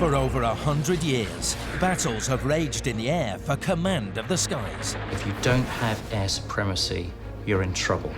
For over 100 years, battles have raged in the air for command of the skies. If you don't have air supremacy, you're in trouble.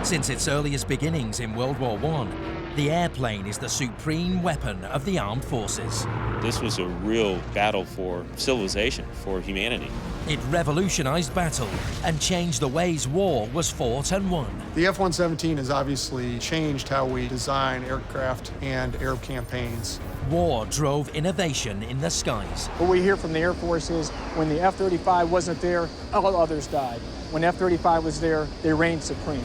Since its earliest beginnings in World War I, the airplane is the supreme weapon of the armed forces. This was a real battle for civilization, for humanity. It revolutionized battle and changed the ways war was fought and won. The F-117 has obviously changed how we design aircraft and air campaigns. War drove innovation in the skies. What we hear from the Air Force is when the F-35 wasn't there, all others died. When F-35 was there, they reigned supreme.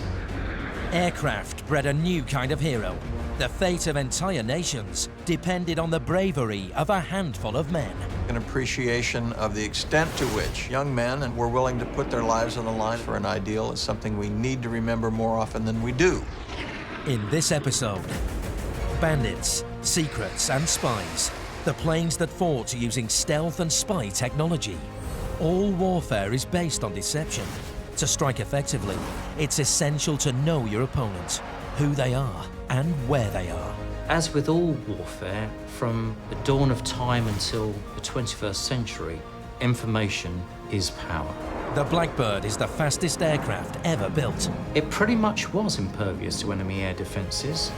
Aircraft bred a new kind of hero. The fate of entire nations depended on the bravery of a handful of men. An appreciation of the extent to which young men were willing to put their lives on the line for an ideal is something we need to remember more often than we do. In this episode, bandits, secrets, and spies. The planes that fought using stealth and spy technology. All warfare is based on deception. To strike effectively, it's essential to know your opponent, who they are, and where they are. As with all warfare, from the dawn of time until the 21st century, information is power. The Blackbird is the fastest aircraft ever built. It pretty much was impervious to enemy air defenses.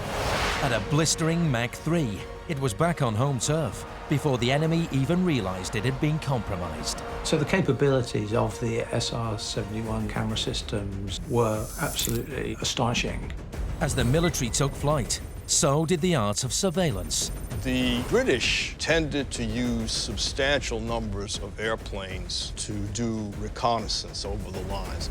At a blistering Mach 3, it was back on home turf before the enemy even realized it had been compromised. So the capabilities of the SR-71 camera systems were absolutely astonishing. As the military took flight, so did the art of surveillance. The British tended to use substantial numbers of airplanes to do reconnaissance over the lines.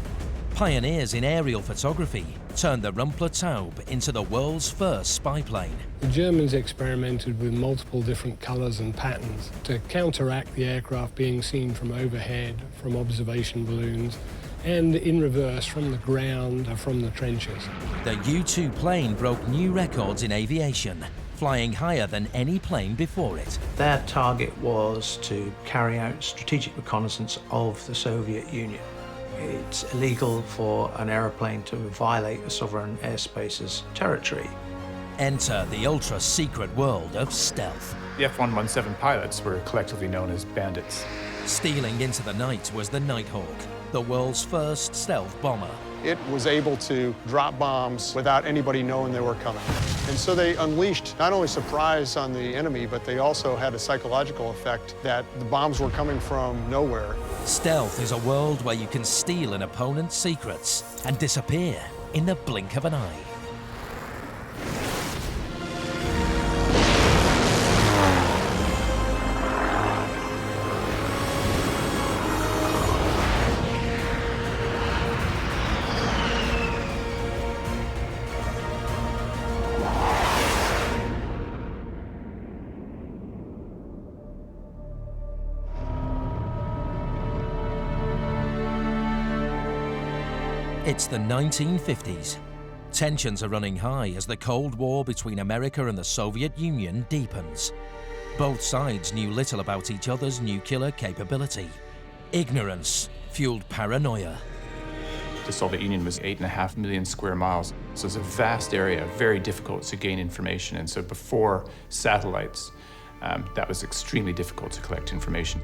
Pioneers in aerial photography turned the Rumpler Taube into the world's first spy plane. The Germans experimented with multiple different colours and patterns to counteract the aircraft being seen from overhead, from observation balloons, and in reverse from the ground or from the trenches. The U-2 plane broke new records in aviation, flying higher than any plane before it. Their target was to carry out strategic reconnaissance of the Soviet Union. It's illegal for an aeroplane to violate a sovereign airspace's territory. Enter the ultra-secret world of stealth. The F-117 pilots were collectively known as bandits. Stealing into the night was the Nighthawk, the world's first stealth bomber. It was able to drop bombs without anybody knowing they were coming. And so they unleashed not only surprise on the enemy, but they also had a psychological effect that the bombs were coming from nowhere. Stealth is a world where you can steal an opponent's secrets and disappear in the blink of an eye. It's the 1950s. Tensions are running high as the Cold War between America and the Soviet Union deepens. Both sides knew little about each other's nuclear capability. Ignorance fueled paranoia. The Soviet Union was 8.5 million square miles, so it's a vast area, very difficult to gain information. And so before satellites, that was extremely difficult to collect information.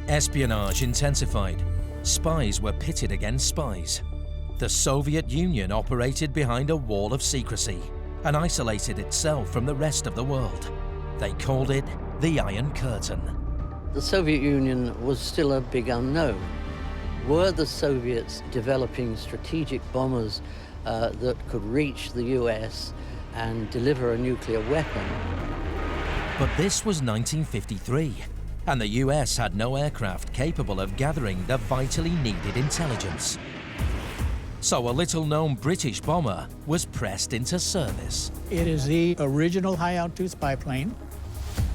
Espionage intensified. Spies were pitted against spies. The Soviet Union operated behind a wall of secrecy and isolated itself from the rest of the world. They called it the Iron Curtain. The Soviet Union was still a big unknown. Were the Soviets developing strategic bombers that could reach the US and deliver a nuclear weapon? But this was 1953. And the US had no aircraft capable of gathering the vitally needed intelligence. So a little-known British bomber was pressed into service. It is the original high-altitude spy plane.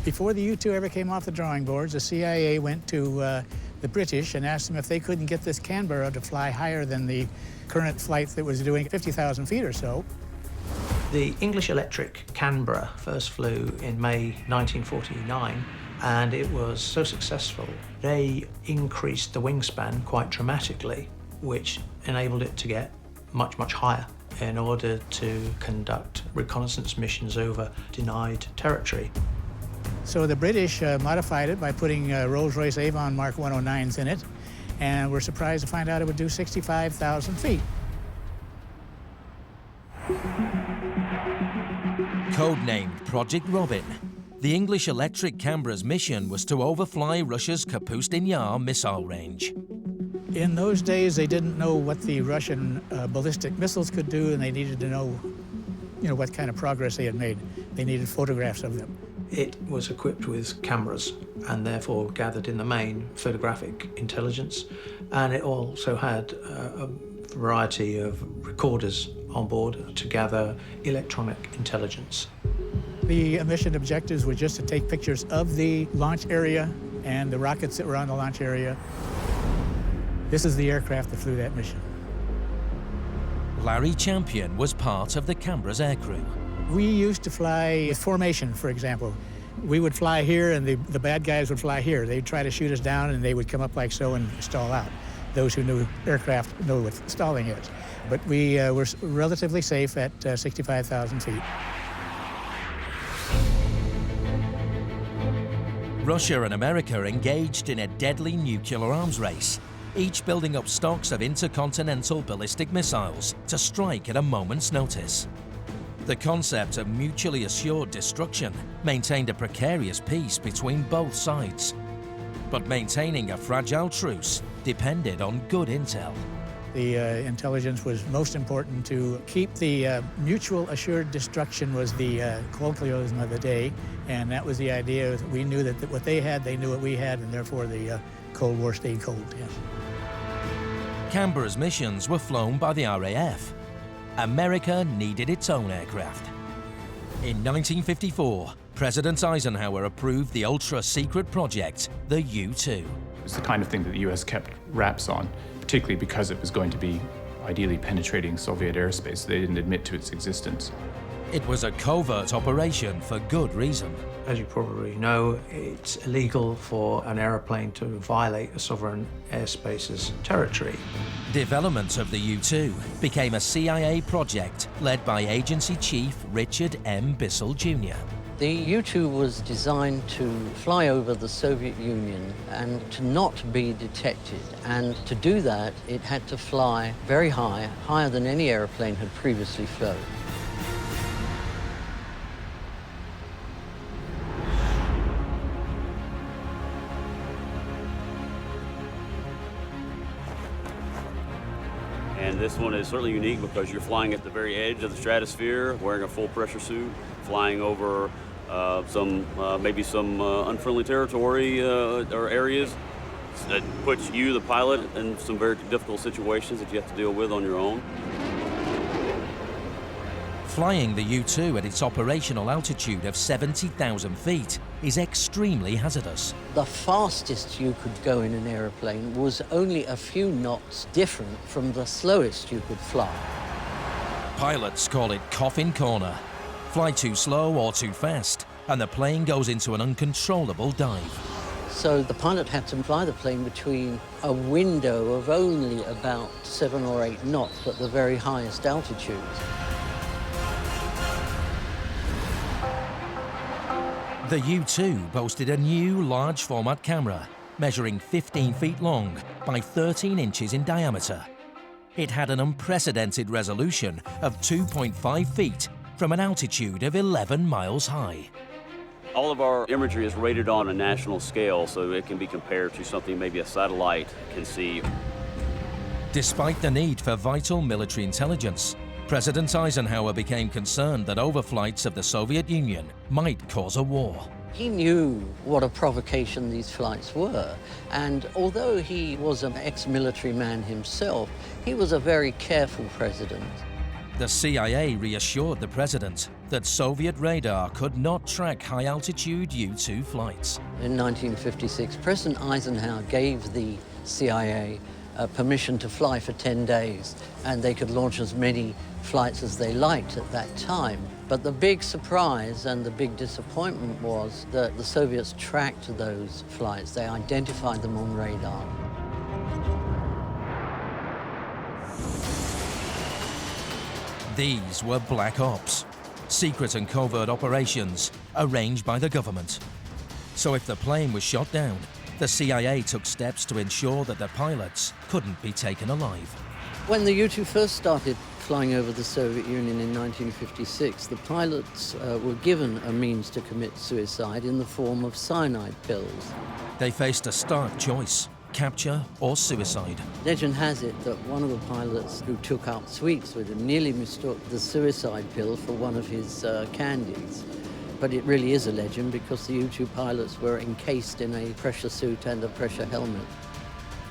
Before the U-2 ever came off the drawing boards, the CIA went to the British and asked them if they couldn't get this Canberra to fly higher than the current flight that was doing 50,000 feet or so. The English Electric Canberra first flew in May 1949. And it was so successful, they increased the wingspan quite dramatically, which enabled it to get much, much higher in order to conduct reconnaissance missions over denied territory. So the British modified it by putting Rolls-Royce Avon Mark 109s in it, and we're surprised to find out it would do 65,000 feet. Codenamed Project Robin, the English Electric Canberra's mission was to overfly Russia's Kapustin Yar missile range. In those days, they didn't know what the Russian ballistic missiles could do, and they needed to know, what kind of progress they had made. They needed photographs of them. It was equipped with cameras and therefore gathered in the main photographic intelligence, and it also had a variety of recorders on board to gather electronic intelligence. The mission objectives were just to take pictures of the launch area and the rockets that were on the launch area. This is the aircraft that flew that mission. Larry Champion was part of the Canberra's aircrew. We used to fly with formation, for example. We would fly here and the bad guys would fly here. They'd try to shoot us down and they would come up like so and stall out. Those who knew aircraft know what stalling is. But we were relatively safe at 65,000 feet. Russia and America engaged in a deadly nuclear arms race, each building up stocks of intercontinental ballistic missiles to strike at a moment's notice. The concept of mutually assured destruction maintained a precarious peace between both sides. But maintaining a fragile truce depended on good intel. The intelligence was most important to keep the mutual assured destruction was the colloquialism of the day, and that was the idea that we knew that what they had, they knew what we had, and therefore the Cold War stayed cold, yes. Canberra's missions were flown by the RAF. America needed its own aircraft. In 1954, President Eisenhower approved the ultra-secret project, the U-2. It was the kind of thing that the US kept wraps on, particularly because it was going to be ideally penetrating Soviet airspace. They didn't admit to its existence. It was a covert operation for good reason. As you probably know, it's illegal for an aeroplane to violate a sovereign airspace's territory. Development of the U-2 became a CIA project led by Agency Chief Richard M. Bissell Jr. The U-2 was designed to fly over the Soviet Union and to not be detected. And to do that, it had to fly very high, higher than any airplane had previously flown. And this one is certainly unique because you're flying at the very edge of the stratosphere, wearing a full pressure suit, flying over maybe some unfriendly territory or areas that puts you, the pilot, in some very difficult situations that you have to deal with on your own. Flying the U-2 at its operational altitude of 70,000 feet is extremely hazardous. The fastest you could go in an airplane was only a few knots different from the slowest you could fly. Pilots call it coffin corner. Fly too slow or too fast, and the plane goes into an uncontrollable dive. So the pilot had to fly the plane between a window of only about 7 or 8 knots at the very highest altitudes. The U-2 boasted a new large format camera, measuring 15 feet long by 13 inches in diameter. It had an unprecedented resolution of 2.5 feet from an altitude of 11 miles high. All of our imagery is rated on a national scale, so it can be compared to something maybe a satellite can see. Despite the need for vital military intelligence, President Eisenhower became concerned that overflights of the Soviet Union might cause a war. He knew what a provocation these flights were, and although he was an ex-military man himself, he was a very careful president. The CIA reassured the president that Soviet radar could not track high-altitude U-2 flights. In 1956, President Eisenhower gave the CIA permission to fly for 10 days, and they could launch as many flights as they liked at that time. But the big surprise and the big disappointment was that the Soviets tracked those flights. They identified them on radar. These were black ops, secret and covert operations arranged by the government. So if the plane was shot down, the CIA took steps to ensure that the pilots couldn't be taken alive. When the U-2 first started flying over the Soviet Union in 1956, the pilots were given a means to commit suicide in the form of cyanide pills. They faced a stark choice: capture or suicide. Legend has it that one of the pilots who took out sweets with him nearly mistook the suicide pill for one of his candies. But it really is a legend because the U-2 pilots were encased in a pressure suit and a pressure helmet.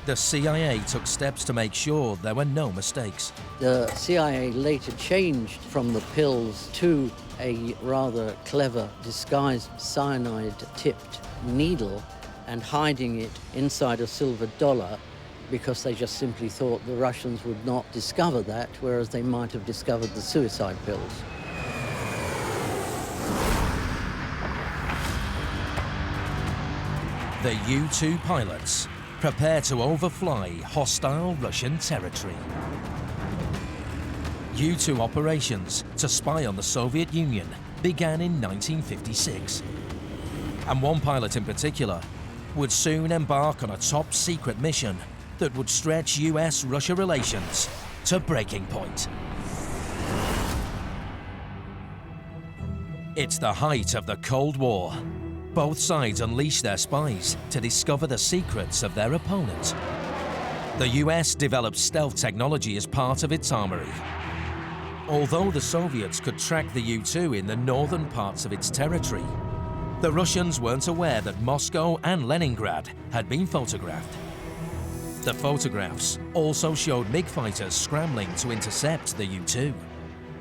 The CIA took steps to make sure there were no mistakes. The CIA later changed from the pills to a rather clever disguised cyanide-tipped needle and hiding it inside a silver dollar because they just simply thought the Russians would not discover that, whereas they might have discovered the suicide pills. The U-2 pilots prepare to overfly hostile Russian territory. U-2 operations to spy on the Soviet Union began in 1956. And one pilot in particular would soon embark on a top-secret mission that would stretch US-Russia relations to breaking point. It's the height of the Cold War. Both sides unleash their spies to discover the secrets of their opponent. The US developed stealth technology as part of its armory. Although the Soviets could track the U-2 in the northern parts of its territory, the Russians weren't aware that Moscow and Leningrad had been photographed. The photographs also showed MiG fighters scrambling to intercept the U-2.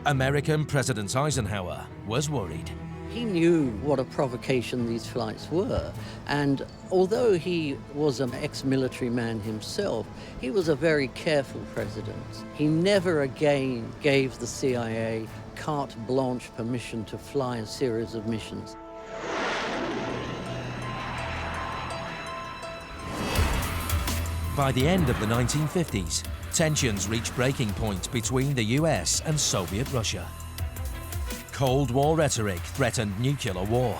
American President Eisenhower was worried. He knew what a provocation these flights were, and although he was an ex-military man himself, he was a very careful president. He never again gave the CIA carte blanche permission to fly a series of missions. By the end of the 1950s, tensions reached breaking point between the US and Soviet Russia. Cold War rhetoric threatened nuclear war.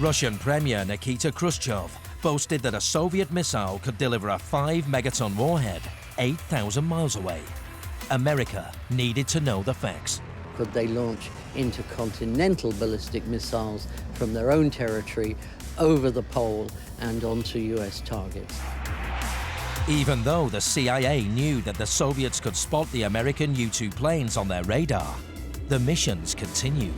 Russian Premier Nikita Khrushchev boasted that a Soviet missile could deliver a 5-megaton warhead 8,000 miles away. America needed to know the facts. Could they launch intercontinental ballistic missiles from their own territory over the pole and onto US targets? Even though the CIA knew that the Soviets could spot the American U-2 planes on their radar, the missions continued.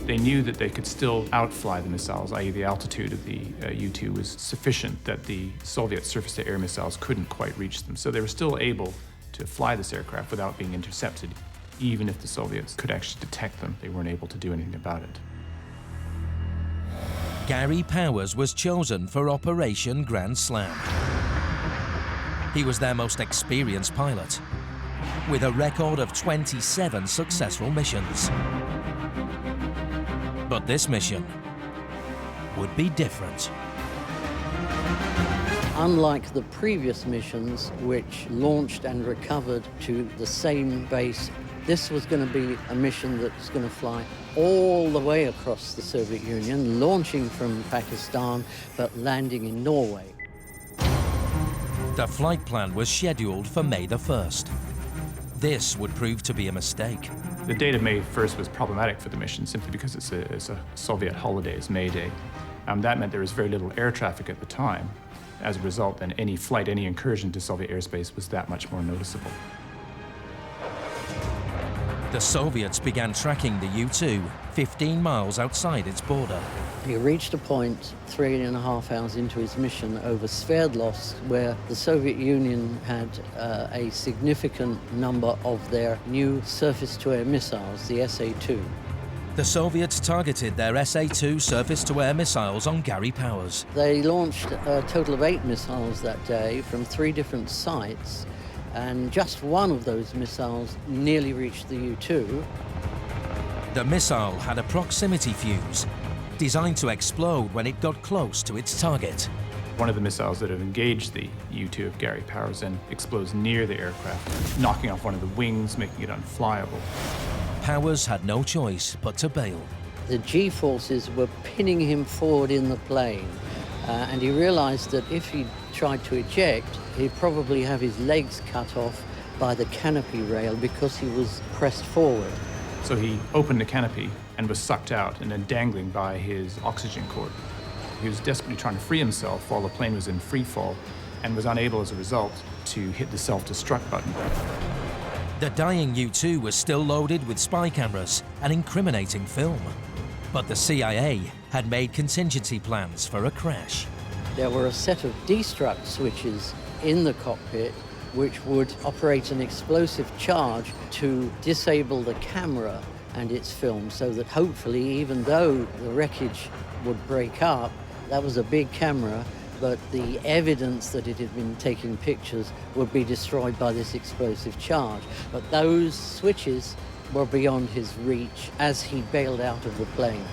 They knew that they could still outfly the missiles, i.e. the altitude of the U-2 was sufficient that the Soviet surface-to-air missiles couldn't quite reach them. So they were still able to fly this aircraft without being intercepted. Even if the Soviets could actually detect them, they weren't able to do anything about it. Gary Powers was chosen for Operation Grand Slam. He was their most experienced pilot, with a record of 27 successful missions. But this mission would be different. Unlike the previous missions, which launched and recovered to the same base, this was going to be a mission that's going to fly all the way across the Soviet Union, launching from Pakistan, but landing in Norway. The flight plan was scheduled for May the 1st. This would prove to be a mistake. The date of May 1st was problematic for the mission simply because it's a Soviet holiday, it's May Day. That meant there was very little air traffic at the time. As a result, then any flight, any incursion to Soviet airspace was that much more noticeable. The Soviets began tracking the U-2 15 miles outside its border. He reached a point 3.5 hours into his mission over Sverdlovsk, where the Soviet Union had a significant number of their new surface-to-air missiles, the SA-2. The Soviets targeted their SA-2 surface-to-air missiles on Gary Powers. They launched a total of 8 missiles that day from 3 different sites, and just one of those missiles nearly reached the U-2. The missile had a proximity fuse designed to explode when it got close to its target. One of the missiles that had engaged the U-2 of Gary Powers then explodes near the aircraft, knocking off one of the wings, making it unflyable. Powers had no choice but to bail. The G-forces were pinning him forward in the plane, and he realized that if he tried to eject, he'd probably have his legs cut off by the canopy rail because he was pressed forward. So he opened the canopy and was sucked out and then dangling by his oxygen cord. He was desperately trying to free himself while the plane was in free fall and was unable as a result to hit the self-destruct button. The dying U-2 was still loaded with spy cameras and incriminating film. But the CIA had made contingency plans for a crash. There were a set of destruct switches in the cockpit which would operate an explosive charge to disable the camera and its film, so that hopefully, even though the wreckage would break up, that was a big camera, but the evidence that it had been taking pictures would be destroyed by this explosive charge. But those switches were beyond his reach as he bailed out of the plane.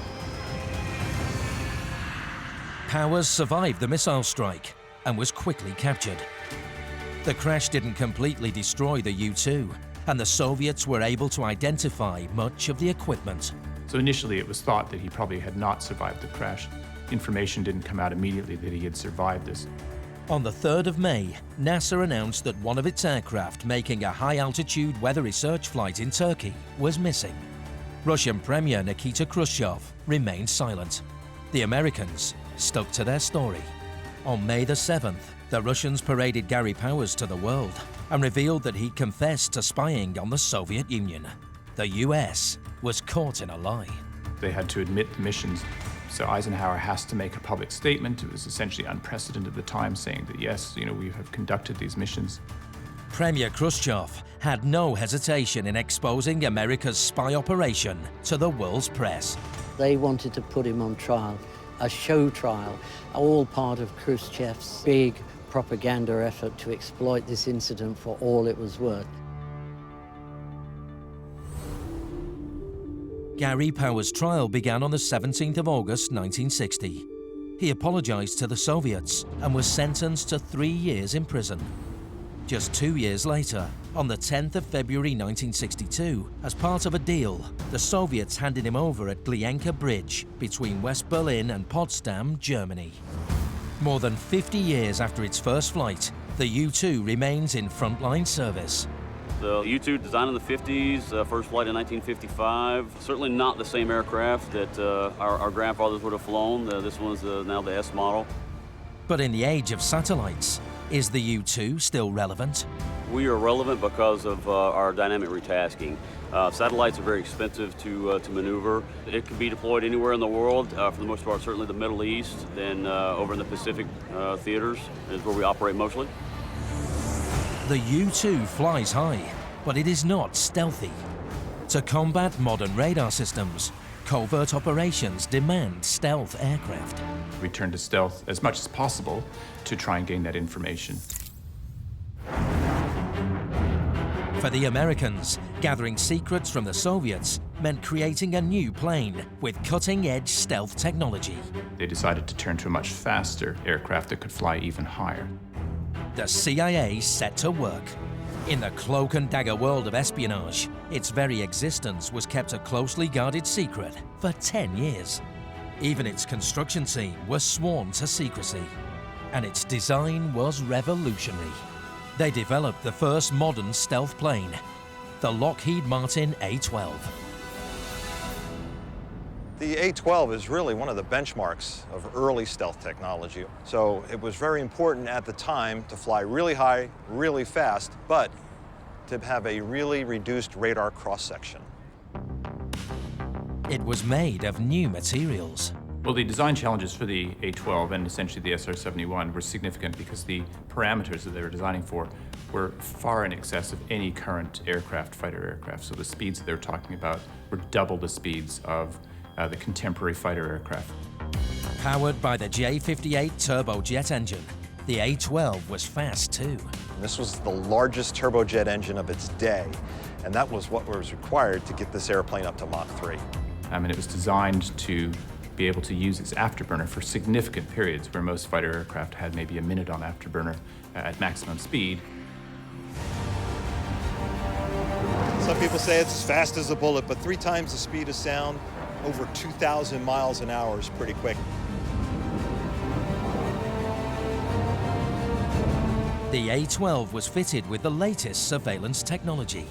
Powers survived the missile strike and was quickly captured. The crash didn't completely destroy the U-2, and the Soviets were able to identify much of the equipment. So initially it was thought that he probably had not survived the crash. Information didn't come out immediately that he had survived this. On the 3rd of May, NASA announced that one of its aircraft making a high-altitude weather research flight in Turkey was missing. Russian Premier Nikita Khrushchev remained silent. The Americans stuck to their story. On May the 7th, the Russians paraded Gary Powers to the world and revealed that he confessed to spying on the Soviet Union. The US was caught in a lie. They had to admit the missions. So Eisenhower has to make a public statement. It was essentially unprecedented at the time, saying that yes, we have conducted these missions. Premier Khrushchev had no hesitation in exposing America's spy operation to the world's press. They wanted to put him on trial, a show trial, all part of Khrushchev's big propaganda effort to exploit this incident for all it was worth. Gary Powers' trial began on the 17th of August 1960. He apologized to the Soviets and was sentenced to 3 years in prison. Just 2 years later, on the 10th of February 1962, as part of a deal, the Soviets handed him over at Glienka Bridge between West Berlin and Potsdam, Germany. More than 50 years after its first flight, the U-2 remains in frontline service. The U-2 designed in the 50s, first flight in 1955. Certainly not the same aircraft that our grandfathers would have flown. This one's now the S model. But in the age of satellites, is the U-2 still relevant? We are relevant because of our dynamic retasking. Satellites are very expensive to maneuver. It can be deployed anywhere in the world, for the most part, certainly the Middle East, then over in the Pacific theaters is where we operate mostly. The U-2 flies high, but it is not stealthy. To combat modern radar systems, covert operations demand stealth aircraft. Return to stealth as much as possible to try and gain that information. For the Americans, gathering secrets from the Soviets meant creating a new plane with cutting-edge stealth technology. They decided to turn to a much faster aircraft that could fly even higher. The CIA set to work. In the cloak and dagger world of espionage, its very existence was kept a closely guarded secret for 10 years. Even its construction team was sworn to secrecy, and its design was revolutionary. They developed the first modern stealth plane, the Lockheed Martin A-12. The A-12 is really one of the benchmarks of early stealth technology. So it was very important at the time to fly really high, really fast, but to have a really reduced radar cross-section. It was made of new materials. Well, the design challenges for the A-12 and essentially the SR-71 were significant because the parameters that they were designing for were far in excess of any current fighter aircraft. So the speeds that they were talking about were double the speeds of the contemporary fighter aircraft. Powered by the J-58 turbojet engine, the A-12 was fast too. This was the largest turbojet engine of its day, and that was what was required to get this airplane up to Mach 3. And it was designed to be able to use its afterburner for significant periods where most fighter aircraft had maybe a minute on afterburner at maximum speed. Some people say it's as fast as a bullet, but 3 times the speed of sound. over 2,000 miles an hour is pretty quick. The A-12 was fitted with the latest surveillance technology.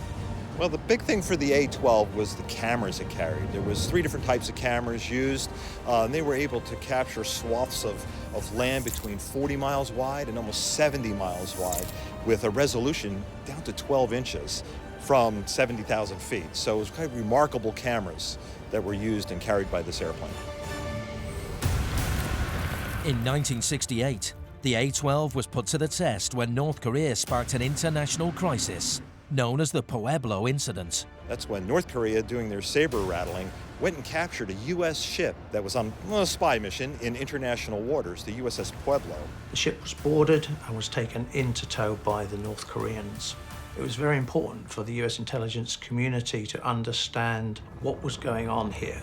Well, the big thing for the A-12 was the cameras it carried. There was 3 different types of cameras used, and they were able to capture swaths of land between 40 miles wide and almost 70 miles wide with a resolution down to 12 inches from 70,000 feet. So it was quite remarkable cameras that were used and carried by this airplane. In 1968, the A-12 was put to the test when North Korea sparked an international crisis known as the Pueblo Incident. That's when North Korea, doing their saber rattling, went and captured a U.S. ship that was on a spy mission in international waters, the USS Pueblo. The ship was boarded and was taken into tow by the North Koreans. It was very important for the US intelligence community to understand what was going on here.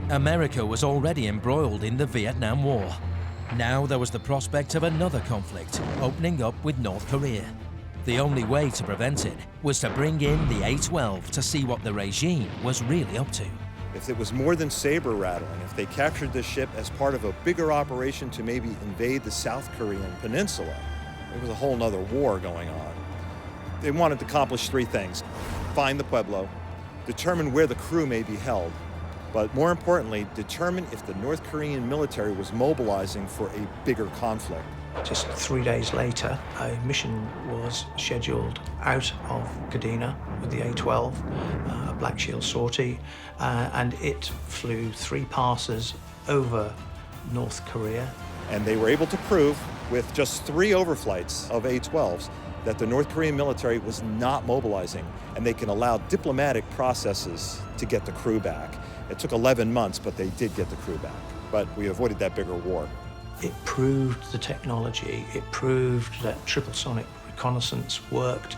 America was already embroiled in the Vietnam War. Now there was the prospect of another conflict opening up with North Korea. The only way to prevent it was to bring in the A-12 to see what the regime was really up to. If it was more than saber rattling, if they captured this ship as part of a bigger operation to maybe invade the South Korean peninsula, there was a whole nother war going on. They wanted to accomplish 3 things: find the Pueblo, determine where the crew may be held, but more importantly, determine if the North Korean military was mobilizing for a bigger conflict. Just 3 days later, a mission was scheduled out of Kadena with the A-12, a Black Shield sortie, and it flew 3 passes over North Korea. And they were able to prove, with just 3 overflights of A-12s, that the North Korean military was not mobilizing, and they can allow diplomatic processes to get the crew back. It took 11 months, but they did get the crew back. But we avoided that bigger war. It proved the technology. It proved that triple sonic reconnaissance worked.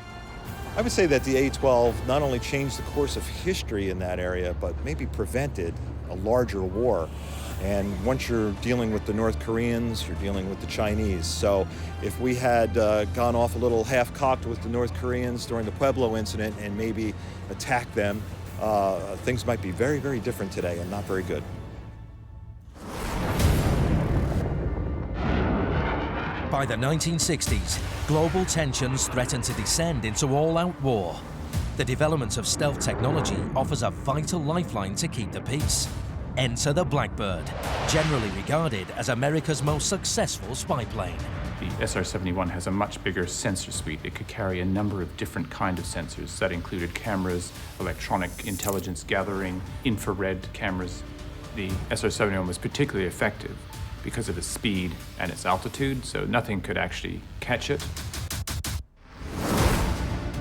I would say that the A-12 not only changed the course of history in that area, but maybe prevented a larger war. And once you're dealing with the North Koreans, you're dealing with the Chinese. So if we had gone off a little half-cocked with the North Koreans during the Pueblo incident and maybe attacked them, things might be very, very different today and not very good. By the 1960s, global tensions threatened to descend into all-out war. The development of stealth technology offers a vital lifeline to keep the peace. Enter the Blackbird, generally regarded as America's most successful spy plane. The SR-71 has a much bigger sensor suite. It could carry a number of different kinds of sensors that included cameras, electronic intelligence gathering, infrared cameras. The SR-71 was particularly effective because of its speed and its altitude, so nothing could actually catch it.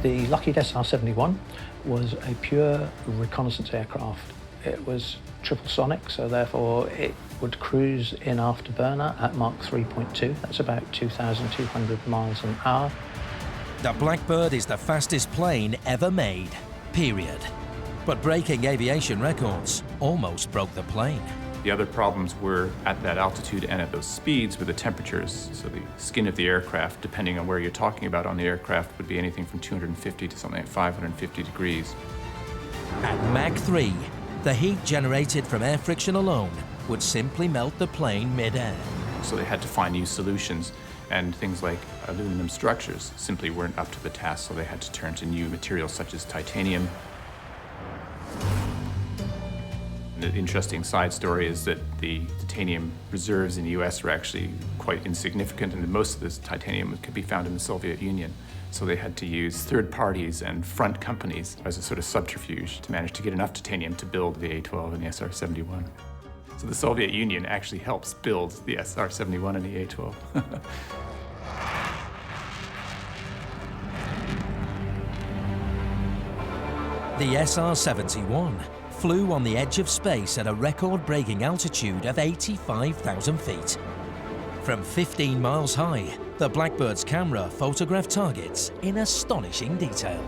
The Lockheed SR-71 was a pure reconnaissance aircraft. It was triple sonic, so therefore it would cruise in afterburner at Mach 3.2. That's about 2,200 miles an hour. The Blackbird is the fastest plane ever made, period. But breaking aviation records almost broke the plane. The other problems were at that altitude and at those speeds with the temperatures. So the skin of the aircraft, depending on where you're talking about on the aircraft, would be anything from 250 to something like 550 degrees. At Mach 3, the heat generated from air friction alone would simply melt the plane mid-air. So they had to find new solutions, and things like aluminum structures simply weren't up to the task, so they had to turn to new materials such as titanium. The interesting side story is that the titanium reserves in the US were actually quite insignificant, and most of this titanium could be found in the Soviet Union. So they had to use third parties and front companies as a sort of subterfuge to manage to get enough titanium to build the A-12 and the SR-71. So the Soviet Union actually helps build the SR-71 and the A-12. The SR-71 flew on the edge of space at a record-breaking altitude of 85,000 feet. From 15 miles high, the Blackbird's camera photographed targets in astonishing detail.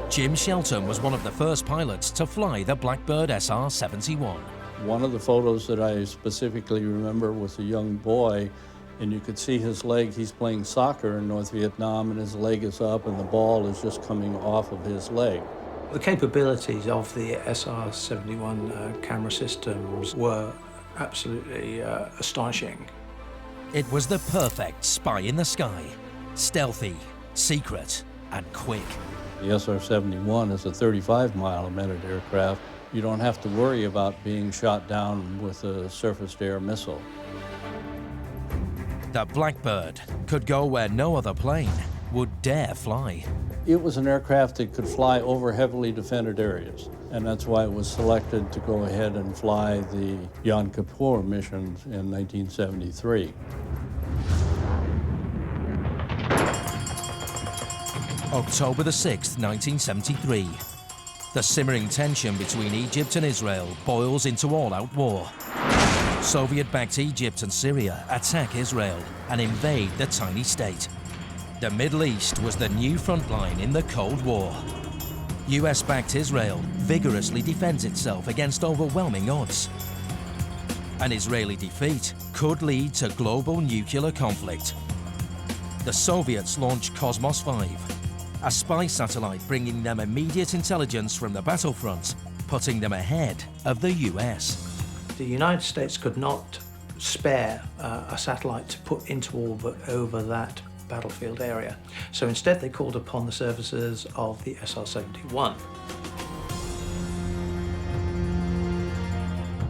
Jim Shelton was one of the first pilots to fly the Blackbird SR-71. One of the photos that I specifically remember was a young boy, and you could see his leg. He's playing soccer in North Vietnam, and his leg is up, and the ball is just coming off of his leg. The capabilities of the SR-71 camera systems were absolutely astonishing. It was the perfect spy in the sky. Stealthy, secret, and quick. The SR-71 is a 35-mile-a-minute aircraft. You don't have to worry about being shot down with a surface-to-air missile. The Blackbird could go where no other plane would dare fly. It was an aircraft that could fly over heavily defended areas, and that's why it was selected to go ahead and fly the Yom Kippur missions in 1973. October the 6th, 1973. The simmering tension between Egypt and Israel boils into all-out war. Soviet-backed Egypt and Syria attack Israel and invade the tiny state. The Middle East was the new front line in the Cold War. US-backed Israel vigorously defends itself against overwhelming odds. An Israeli defeat could lead to global nuclear conflict. The Soviets launch Cosmos 5, a spy satellite bringing them immediate intelligence from the battlefront, putting them ahead of the US. The United States could not spare a satellite to put into orbit over that battlefield area. So instead they called upon the services of the SR-71.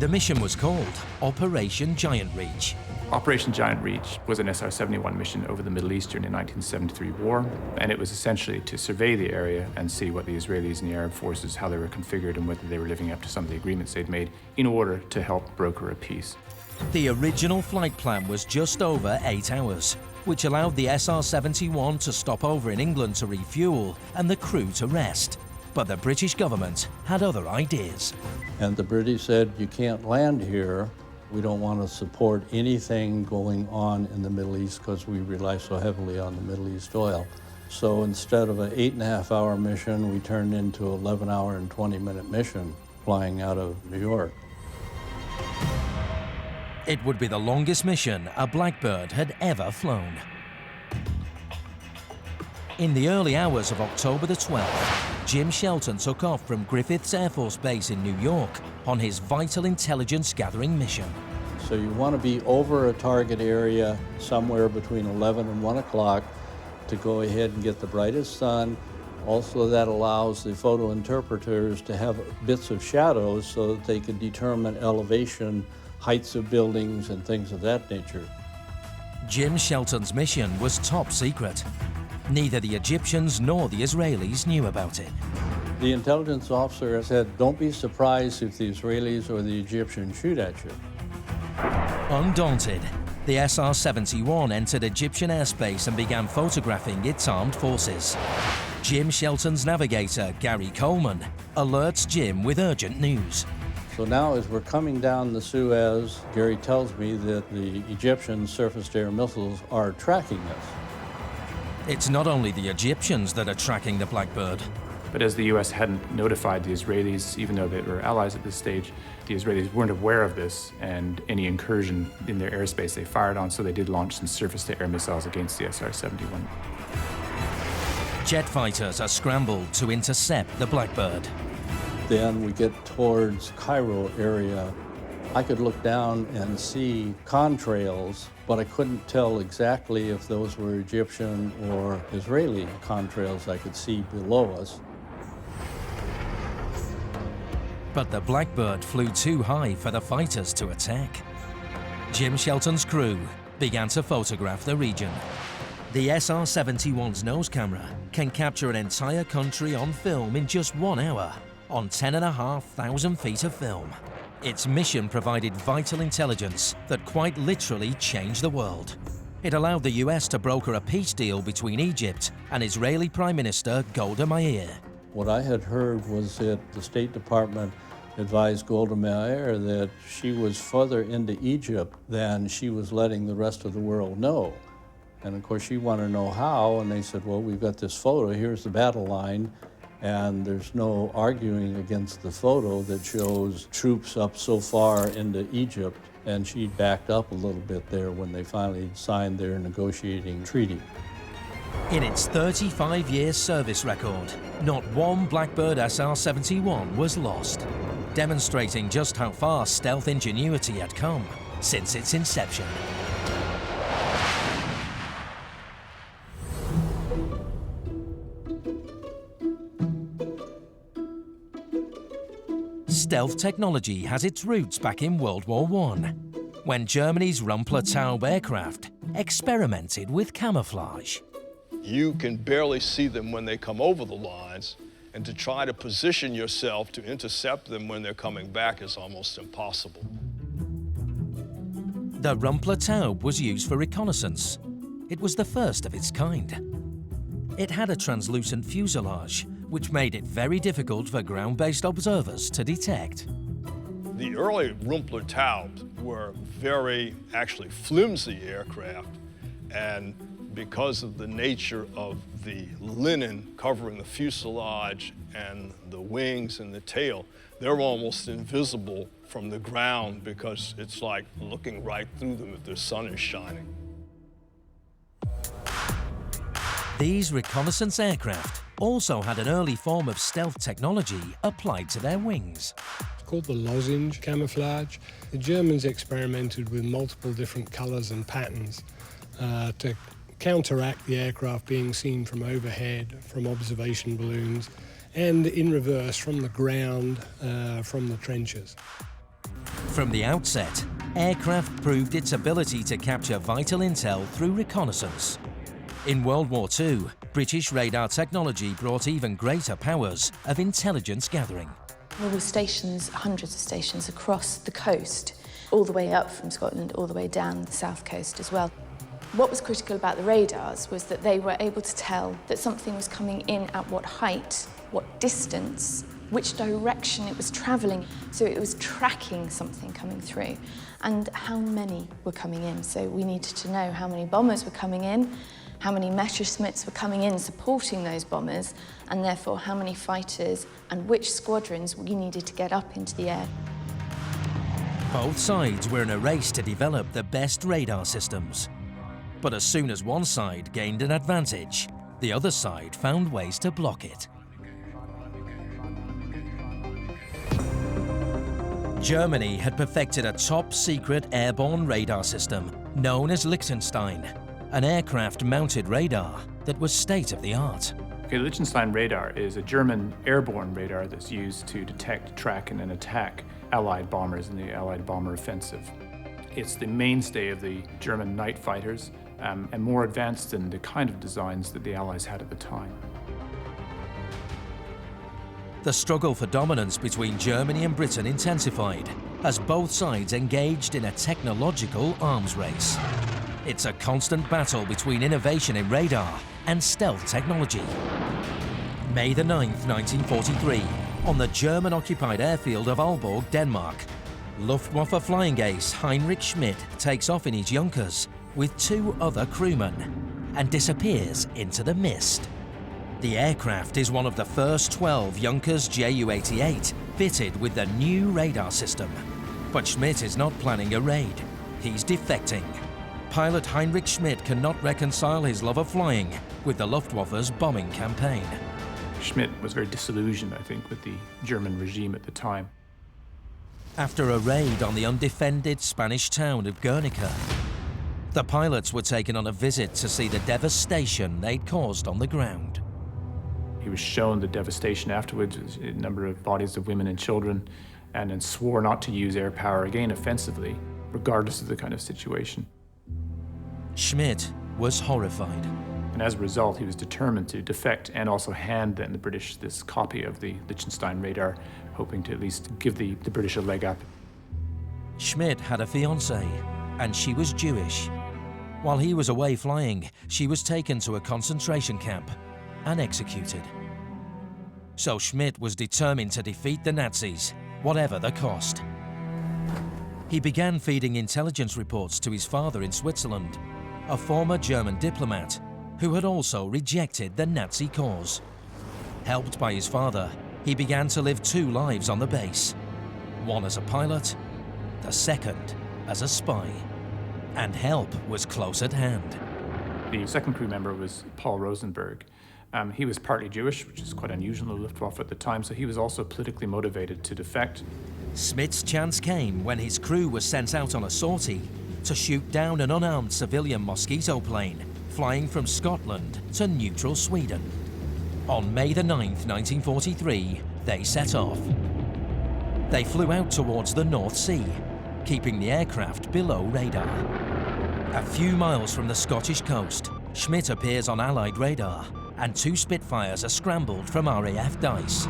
The mission was called Operation Giant Reach. Operation Giant Reach was an SR-71 mission over the Middle East during the 1973 war, and it was essentially to survey the area and see what the Israelis and the Arab forces, how they were configured and whether they were living up to some of the agreements they'd made in order to help broker a peace. The original flight plan was just over 8 hours, which allowed the SR-71 to stop over in England to refuel and the crew to rest. But the British government had other ideas. And the British said, you can't land here. We don't want to support anything going on in the Middle East because we rely so heavily on the Middle East oil. So instead of an 8.5-hour mission, we turned into an 11-hour and 20-minute mission flying out of New York. It would be the longest mission a Blackbird had ever flown. In the early hours of October the 12th, Jim Shelton took off from Griffiths Air Force Base in New York on his vital intelligence gathering mission. So you want to be over a target area somewhere between 11 and 1 o'clock to go ahead and get the brightest sun. Also, that allows the photo interpreters to have bits of shadows so that they can determine elevation, heights of buildings, and things of that nature. Jim Shelton's mission was top secret. Neither the Egyptians nor the Israelis knew about it. The intelligence officer said, don't be surprised if the Israelis or the Egyptians shoot at you. Undaunted, the SR-71 entered Egyptian airspace and began photographing its armed forces. Jim Shelton's navigator, Gary Coleman, alerts Jim with urgent news. So now as we're coming down the Suez, Gary tells me that the Egyptian surface-to-air missiles are tracking us. It's not only the Egyptians that are tracking the Blackbird. But as the US hadn't notified the Israelis, even though they were allies at this stage, the Israelis weren't aware of this, and any incursion in their airspace they fired on, so they did launch some surface-to-air missiles against the SR-71. Jet fighters are scrambled to intercept the Blackbird. Then we get towards Cairo area. I could look down and see contrails, but I couldn't tell exactly if those were Egyptian or Israeli contrails I could see below us. But the Blackbird flew too high for the fighters to attack. Jim Shelton's crew began to photograph the region. The SR-71's nose camera can capture an entire country on film in just 1 hour on 10,500 feet of film. Its mission provided vital intelligence that quite literally changed the world. It allowed the US to broker a peace deal between Egypt and Israeli Prime Minister Golda Meir. What I had heard was that the State Department advised Golda Meir that she was further into Egypt than she was letting the rest of the world know. And of course she wanted to know how, and they said, well, we've got this photo, here's the battle line, and there's no arguing against the photo that shows troops up so far into Egypt, and she backed up a little bit there when they finally signed their negotiating treaty. In its 35-year service record, not one Blackbird SR-71 was lost, demonstrating just how far stealth ingenuity had come since its inception. Stealth technology has its roots back in World War I, when Germany's Rumpler-Taube aircraft experimented with camouflage. You can barely see them when they come over the lines, and to try to position yourself to intercept them when they're coming back is almost impossible. The Rumpler-Taube was used for reconnaissance. It was the first of its kind. It had a translucent fuselage, which made it very difficult for ground-based observers to detect. The early Rumpler-Taubes were very, actually flimsy aircraft, and because of the nature of the linen covering the fuselage and the wings and the tail, they're almost invisible from the ground because it's like looking right through them if the sun is shining. These reconnaissance aircraft also had an early form of stealth technology applied to their wings. It's called the lozenge camouflage. The Germans experimented with multiple different colors and patterns to counteract the aircraft being seen from overhead, from observation balloons, and in reverse from the ground, from the trenches. From the outset, aircraft proved its ability to capture vital intel through reconnaissance. In World War II, British radar technology brought even greater powers of intelligence gathering. There were stations, hundreds of stations across the coast, all the way up from Scotland, all the way down the south coast as well. What was critical about the radars was that they were able to tell that something was coming in at what height, what distance, which direction it was travelling. So it was tracking something coming through and how many were coming in. So we needed to know how many bombers were coming in, how many Messerschmitts were coming in supporting those bombers, and therefore how many fighters and which squadrons we needed to get up into the air. Both sides were in a race to develop the best radar systems. But as soon as one side gained an advantage, the other side found ways to block it. Germany had perfected a top-secret airborne radar system known as Liechtenstein, an aircraft-mounted radar that was state-of-the-art. Okay, Liechtenstein radar is a German airborne radar that's used to detect, track, and then attack Allied bombers in the Allied bomber offensive. It's the mainstay of the German night fighters, and more advanced than the kind of designs that the Allies had at the time. The struggle for dominance between Germany and Britain intensified as both sides engaged in a technological arms race. It's a constant battle between innovation in radar and stealth technology. May the 9th, 1943, on the German-occupied airfield of Aalborg, Denmark, Luftwaffe flying ace Heinrich Schmidt takes off in his Junkers with 2 other crewmen and disappears into the mist. The aircraft is one of the first 12 Junkers Ju-88 fitted with the new radar system. But Schmidt is not planning a raid. He's defecting. Pilot Heinrich Schmidt cannot reconcile his love of flying with the Luftwaffe's bombing campaign. Schmidt was very disillusioned, I think, with the German regime at the time. After a raid on the undefended Spanish town of Guernica, the pilots were taken on a visit to see the devastation they'd caused on the ground. He was shown the devastation afterwards, a number of bodies of women and children, and then swore not to use air power again offensively, regardless of the kind of situation. Schmidt was horrified. And as a result, he was determined to defect and also hand then the British this copy of the Liechtenstein radar, hoping to at least give the British a leg up. Schmidt had a fiancée, and she was Jewish. While he was away flying, she was taken to a concentration camp and executed. So Schmidt was determined to defeat the Nazis, whatever the cost. He began feeding intelligence reports to his father in Switzerland, a former German diplomat who had also rejected the Nazi cause. Helped by his father, he began to live 2 lives on the base, one as a pilot, the second as a spy. And help was close at hand. The second crew member was Paul Rosenberg. He was partly Jewish, which is quite unusual in the Luftwaffe at the time, so he was also politically motivated to defect. Schmidt's chance came when his crew was sent out on a sortie to shoot down an unarmed civilian Mosquito plane flying from Scotland to neutral Sweden. On May the 9th, 1943, they set off. They flew out towards the North Sea, keeping the aircraft below radar. A few miles from the Scottish coast, Schmidt appears on Allied radar, and 2 Spitfires are scrambled from RAF Dice.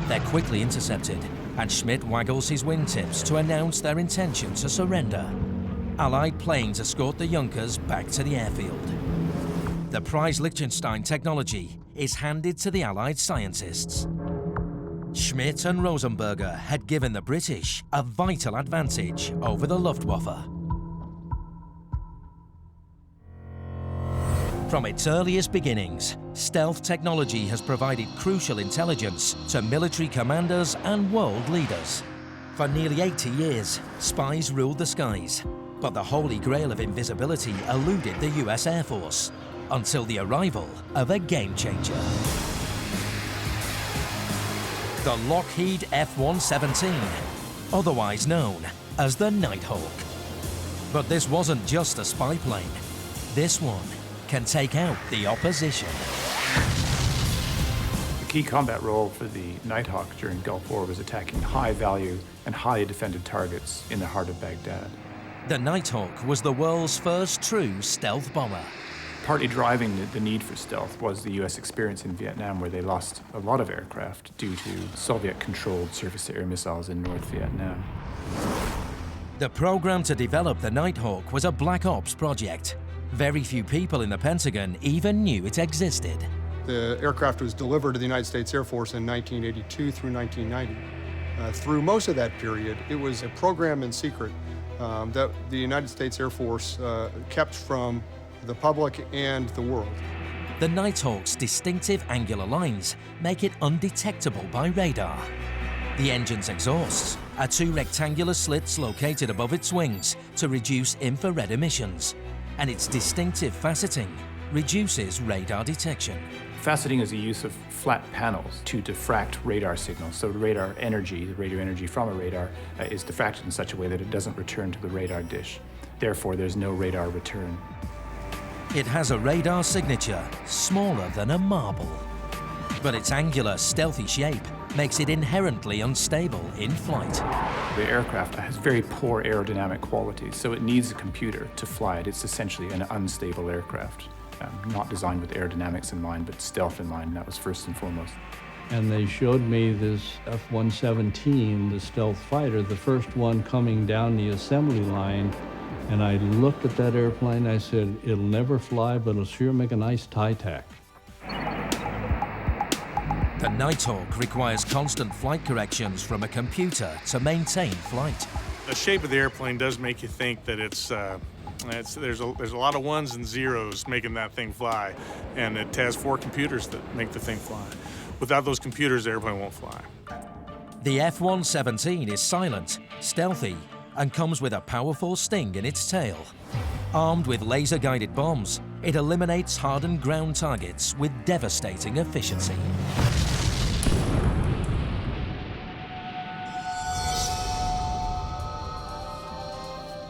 They're quickly intercepted, and Schmidt waggles his wingtips to announce their intention to surrender. Allied planes escort the Junkers back to the airfield. The prize Liechtenstein technology is handed to the Allied scientists. Schmidt and Rosenberger had given the British a vital advantage over the Luftwaffe. From its earliest beginnings, stealth technology has provided crucial intelligence to military commanders and world leaders. For nearly 80 years, spies ruled the skies, but the holy grail of invisibility eluded the US Air Force until the arrival of a game changer. The Lockheed F-117, otherwise known as the Nighthawk. But this wasn't just a spy plane. This one can take out the opposition. The key combat role for the Nighthawk during Gulf War was attacking high-value and highly defended targets in the heart of Baghdad. The Nighthawk was the world's first true stealth bomber. Partly driving the need for stealth was the US experience in Vietnam, where they lost a lot of aircraft due to Soviet-controlled surface-to-air missiles in North Vietnam. The program to develop the Nighthawk was a black ops project. Very few people in the Pentagon even knew it existed. The aircraft was delivered to the United States Air Force in 1982 through 1990. Through most of that period, it was a program in secret that the United States Air Force kept from the public and the world. The Nighthawk's distinctive angular lines make it undetectable by radar. The engine's exhausts are 2 rectangular slits located above its wings to reduce infrared emissions, and its distinctive faceting reduces radar detection. Faceting is the use of flat panels to diffract radar signals. So radar energy, the radio energy from a radar, is diffracted in such a way that it doesn't return to the radar dish. Therefore, there's no radar return. It has a radar signature smaller than a marble, but its angular, stealthy shape makes it inherently unstable in flight. The aircraft has very poor aerodynamic qualities, so it needs a computer to fly it. It's essentially an unstable aircraft, not designed with aerodynamics in mind, but stealth in mind, and that was first and foremost. And they showed me this F-117, the stealth fighter, the first one coming down the assembly line. And I looked at that airplane, I said, it'll never fly, but it'll sure make a nice tie tack. The Nighthawk requires constant flight corrections from a computer to maintain flight. The shape of the airplane does make you think that there's a lot of ones and zeros making that thing fly, and it has 4 computers that make the thing fly. Without those computers, the airplane won't fly. The F-117 is silent, stealthy, and comes with a powerful sting in its tail. Armed with laser-guided bombs, it eliminates hardened ground targets with devastating efficiency.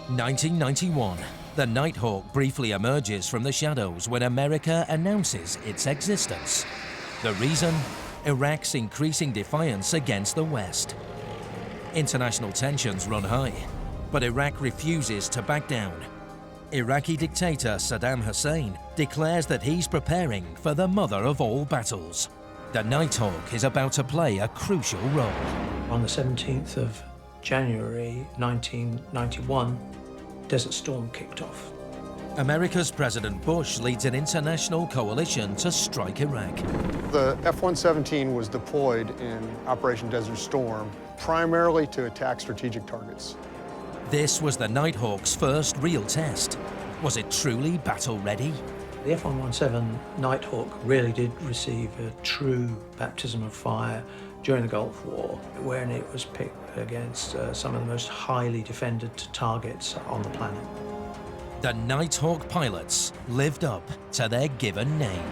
In 1991, the Nighthawk briefly emerges from the shadows when America announces its existence. The reason? Iraq's increasing defiance against the West. International tensions run high, but Iraq refuses to back down. Iraqi dictator Saddam Hussein declares that he's preparing for the mother of all battles. The Nighthawk is about to play a crucial role. On the 17th of January 1991, Desert Storm kicked off. America's President Bush leads an international coalition to strike Iraq. The F-117 was deployed in Operation Desert Storm primarily to attack strategic targets. This was the Nighthawk's first real test. Was it truly battle-ready? The F-117 Nighthawk really did receive a true baptism of fire during the Gulf War, when it was picked against some of the most highly defended targets on the planet. The Nighthawk pilots lived up to their given name.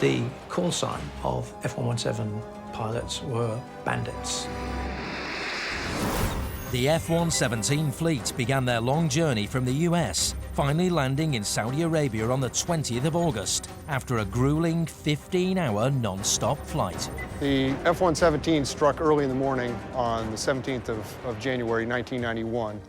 The call sign of F-117 pilots were bandits. The F-117 fleet began their long journey from the US, finally landing in Saudi Arabia on the 20th of August after a grueling 15-hour non-stop flight. The F-117 struck early in the morning on the 17th of January 1991,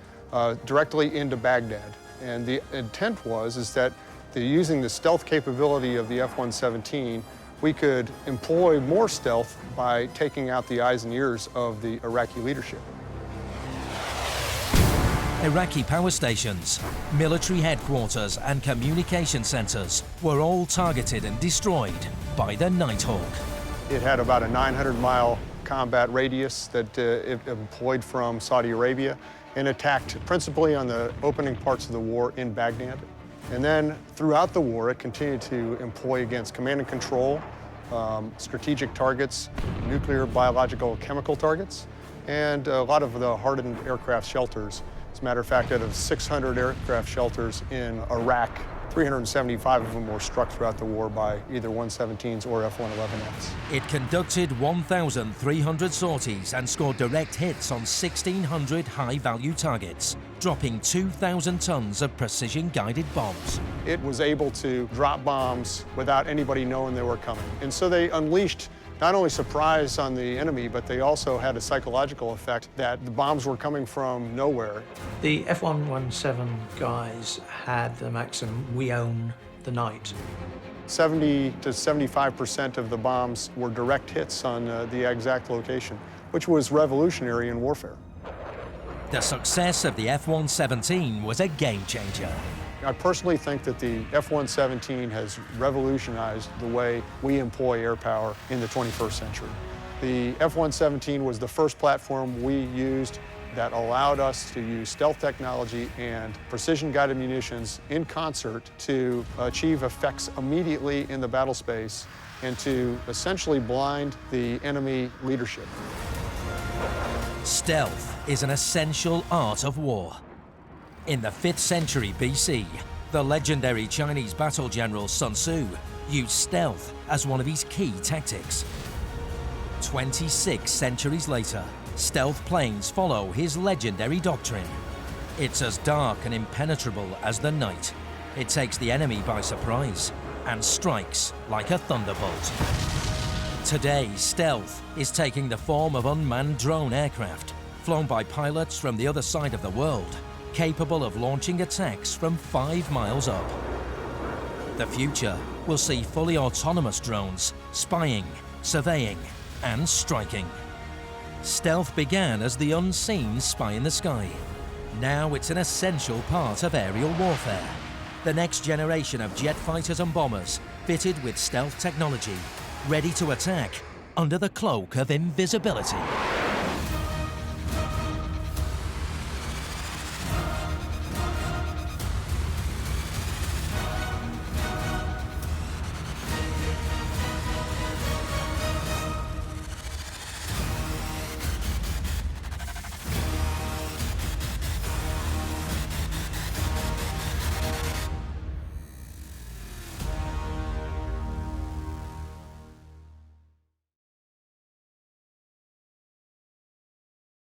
directly into Baghdad. And the intent is that using the stealth capability of the F-117, we could employ more stealth by taking out the eyes and ears of the Iraqi leadership. Iraqi power stations, military headquarters and communication centers were all targeted and destroyed by the Nighthawk. It had about a 900-mile combat radius that it employed from Saudi Arabia and attacked principally on the opening parts of the war in Baghdad. And then throughout the war, it continued to employ against command and control, strategic targets, nuclear, biological, chemical targets, and a lot of the hardened aircraft shelters. As a matter of fact, out of 600 aircraft shelters in Iraq, 375 of them were struck throughout the war by either 117s or F-111s. It conducted 1,300 sorties and scored direct hits on 1,600 high-value targets, dropping 2,000 tons of precision-guided bombs. It was able to drop bombs without anybody knowing they were coming. And so they unleashed not only surprise on the enemy, but they also had a psychological effect that the bombs were coming from nowhere. The F-117 guys had the maxim, we own the night. 70 to 75% of the bombs were direct hits on the exact location, which was revolutionary in warfare. The success of the F-117 was a game changer. I personally think that the F-117 has revolutionized the way we employ air power in the 21st century. The F-117 was the first platform we used that allowed us to use stealth technology and precision-guided munitions in concert to achieve effects immediately in the battle space and to essentially blind the enemy leadership. Stealth is an essential art of war. In the 5th century BC, the legendary Chinese battle general Sun Tzu used stealth as one of his key tactics. 26 centuries later, stealth planes follow his legendary doctrine. It's as dark and impenetrable as the night. It takes the enemy by surprise and strikes like a thunderbolt. Today, stealth is taking the form of unmanned drone aircraft, flown by pilots from the other side of the world, capable of launching attacks from 5 miles up. The future will see fully autonomous drones spying, surveying, and striking. Stealth began as the unseen spy in the sky. Now it's an essential part of aerial warfare. The next generation of jet fighters and bombers fitted with stealth technology, ready to attack under the cloak of invisibility.